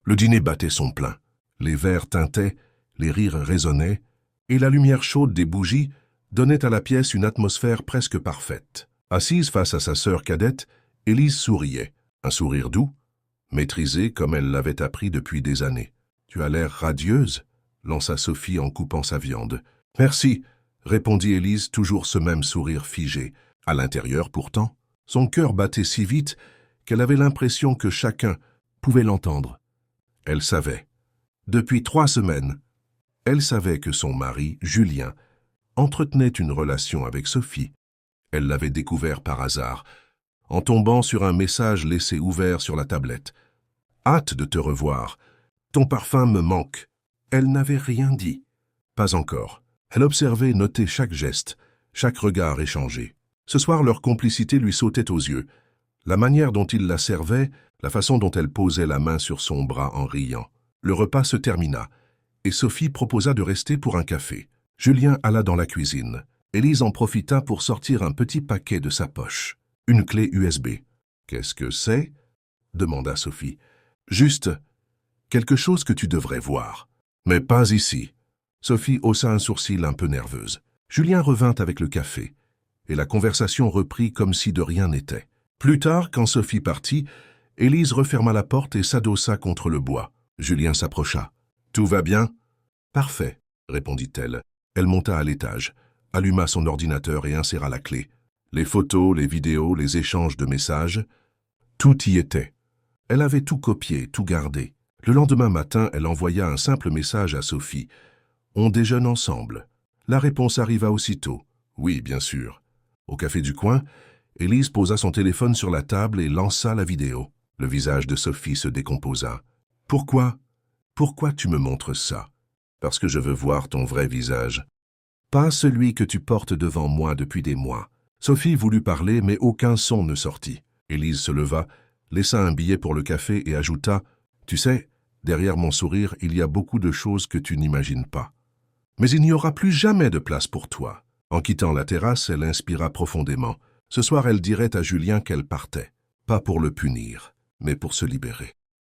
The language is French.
Le dîner battait son plein. Les verres tintaient, les rires résonnaient, et la lumière chaude des bougies donnait à la pièce une atmosphère presque parfaite. Assise face à sa sœur cadette, Élise souriait, un sourire doux, maîtrisé comme elle l'avait appris depuis des années. « Tu as l'air radieuse » lança Sophie en coupant sa viande. « Merci » répondit Élise, toujours ce même sourire figé. À l'intérieur, pourtant, son cœur battait si vite qu'elle avait l'impression que chacun pouvait l'entendre. Elle savait. Depuis 3 semaines, elle savait que son mari, Julien, entretenait une relation avec Sophie. Elle l'avait découvert par hasard, en tombant sur un message laissé ouvert sur la tablette. « Hâte de te revoir. Ton parfum me manque. » Elle n'avait rien dit. Pas encore. Elle observait, notait chaque geste, chaque regard échangé. Ce soir, leur complicité lui sautait aux yeux. La manière dont il la servait, la façon dont elle posait la main sur son bras en riant. Le repas se termina, et Sophie proposa de rester pour un café. Julien alla dans la cuisine. Élise en profita pour sortir un petit paquet de sa poche. Une clé USB. « Qu'est-ce que c'est » demanda Sophie. « Juste quelque chose que tu devrais voir. » « Mais pas ici. » Sophie haussa un sourcil un peu nerveuse. Julien revint avec le café, et la conversation reprit comme si de rien n'était. Plus tard, quand Sophie partit, Élise referma la porte et s'adossa contre le bois. Julien s'approcha. « Tout va bien ?»« Parfait, » répondit-elle. Elle monta à l'étage, alluma son ordinateur et inséra la clé. Les photos, les vidéos, les échanges de messages, tout y était. Elle avait tout copié, tout gardé. Le lendemain matin, elle envoya un simple message à Sophie. « On déjeune ensemble. » La réponse arriva aussitôt. « Oui, bien sûr. » Au café du coin, Élise posa son téléphone sur la table et lança la vidéo. Le visage de Sophie se décomposa. « Pourquoi ? Pourquoi tu me montres ça ? » « Parce que je veux voir ton vrai visage. Pas celui que tu portes devant moi depuis des mois. » Sophie voulut parler, mais aucun son ne sortit. Élise se leva, laissa un billet pour le café et ajouta « Tu sais, derrière mon sourire, il y a beaucoup de choses que tu n'imagines pas. Mais il n'y aura plus jamais de place pour toi. » En quittant la terrasse, elle inspira profondément. Ce soir, elle dirait à Julien qu'elle partait, pas pour le punir, mais pour se libérer.